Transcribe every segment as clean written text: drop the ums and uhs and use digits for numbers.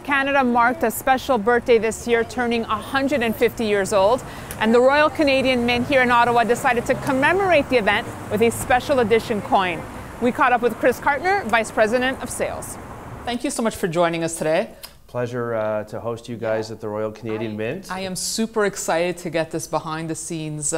Canada marked a special birthday this year, turning 150 years old, and the Royal Canadian Mint here in Ottawa decided to commemorate the event with a special edition coin. We caught up with Chris Cartner, Vice President of Sales. Thank you so much for joining us today. Pleasure to host you guys at the Royal Canadian Mint. I am super excited to get this behind the scenes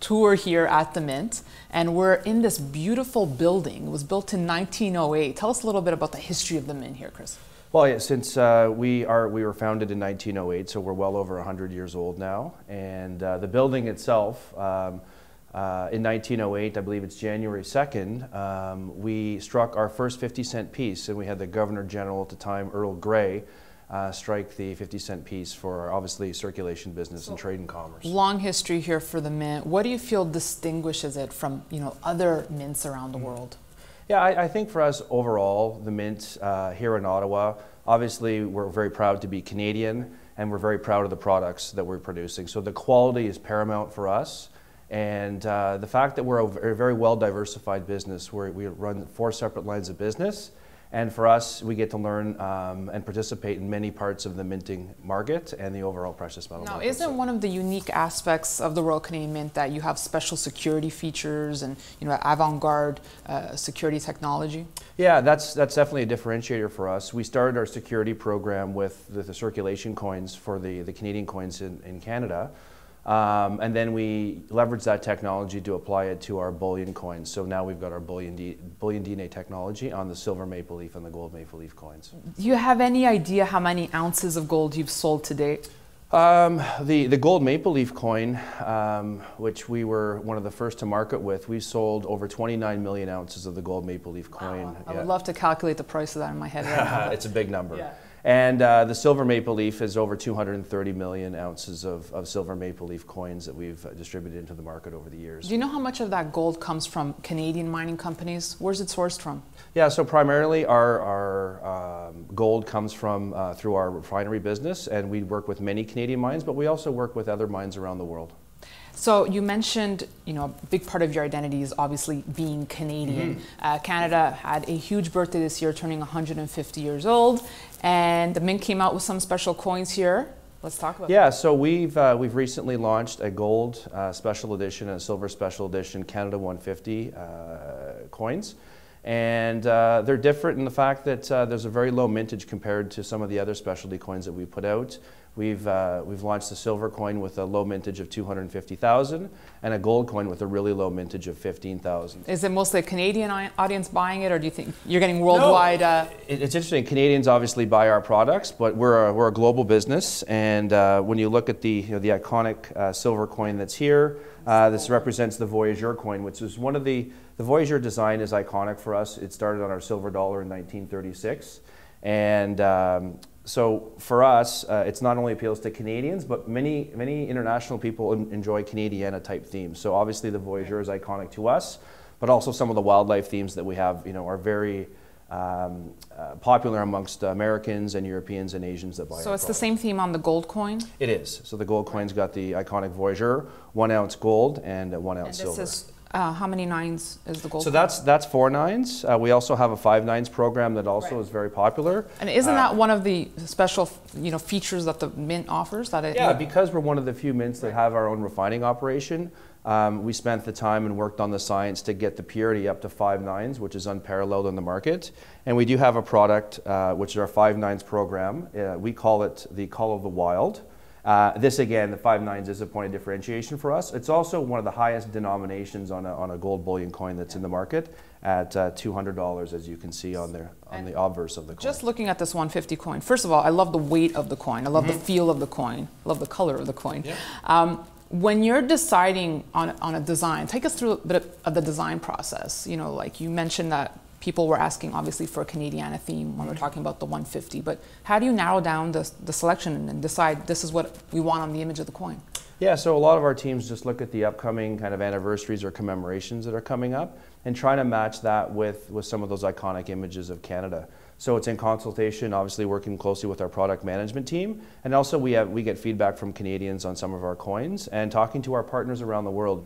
tour here at the Mint. And we're in this beautiful building. It was built in 1908. Tell us a little bit about the history of the Mint here, Chris. Well, yeah, since we were founded in 1908, so we're well over 100 years old now. And the building itself, in 1908, I believe it's January 2nd, we struck our first 50-cent piece, and we had the Governor General at the time, Earl Grey, strike the 50-cent piece for obviously circulation business and trade and commerce. Long history here for the Mint. What do you feel distinguishes it from other mints around the world? Yeah, I think for us overall, the Mint here in Ottawa, obviously we're very proud to be Canadian, and we're very proud of the products that we're producing. So the quality is paramount for us. And the fact that we're a very well diversified business, where we run 4 separate lines of business, and for us, we get to learn and participate in many parts of the minting market and the overall precious metal market. Now, isn't one of the unique aspects of the Royal Canadian Mint that you have special security features and avant-garde security technology? Yeah, that's definitely a differentiator for us. We started our security program with the circulation coins for the Canadian coins in Canada. And then we leveraged that technology to apply it to our bullion coins. So now we've got our bullion DNA technology on the silver maple leaf and the gold maple leaf coins. Do you have any idea how many ounces of gold you've sold to date? The gold maple leaf coin, which we were one of the first to market with, we sold over 29 million ounces of the gold maple leaf coin. Wow. I would love to calculate the price of that in my head right now. It's a big number. Yeah. And the silver maple leaf is over 230 million ounces of silver maple leaf coins that we've distributed into the market over the years. Do you know how much of that gold comes from Canadian mining companies? Where's it sourced from? Yeah, so primarily our gold comes from through our refinery business, and we work with many Canadian mines, but we also work with other mines around the world. So you mentioned, a big part of your identity is obviously being Canadian. Canada had a huge birthday this year, turning 150 years old, and the Mint came out with some special coins here. Let's talk about that. Yeah, so we've recently launched a gold special edition and a silver special edition Canada 150 coins. And they're different in the fact that there's a very low mintage compared to some of the other specialty coins that we put out. We've launched a silver coin with a low mintage of 250,000 and a gold coin with a really low mintage of 15,000. Is it mostly a Canadian audience buying it, or do you think you're getting worldwide? No, it's interesting. Canadians obviously buy our products, but we're a global business. And when you look at the iconic silver coin that's here, this represents the Voyager coin, which is one of the Voyager design is iconic for us. It started on our silver dollar in 1936, and so for us, it's not only appeals to Canadians, but many international people enjoy Canadiana type themes. So obviously the Voyager is iconic to us, but also some of the wildlife themes that we have, are very popular amongst Americans and Europeans and Asians that buy our So it's product. the same theme on the gold coin? It is. So the gold coin's got the iconic Voyager, 1 ounce gold and 1 ounce silver. Is, how many nines is the gold So coin? that's 4 nines. We also have a 5 nines program that also is very popular. And isn't that one of the special features that the Mint offers? Yeah, because we're one of the few mints that have our own refining operation, we spent the time and worked on the science to get the purity up to 5 nines, which is unparalleled in the market. And we do have a product, which is our 5 nines program. We call it the Call of the Wild. This again, the 5 nines is a point of differentiation for us. It's also one of the highest denominations on a gold bullion coin that's in the market at $200, as you can see on the obverse of the coin. Just looking at this 150 coin, first of all, I love the weight of the coin. I love the feel of the coin. I love the color of the coin. Yeah. When you're deciding on a design, take us through a bit of the design process. Like you mentioned that people were asking obviously for a Canadiana theme when we're talking about the 150, but how do you narrow down the selection and decide this is what we want on the image of the coin? Yeah, so a lot of our teams just look at the upcoming kind of anniversaries or commemorations that are coming up and try to match that with some of those iconic images of Canada. So it's in consultation, obviously working closely with our product management team, and also we get feedback from Canadians on some of our coins and talking to our partners around the world.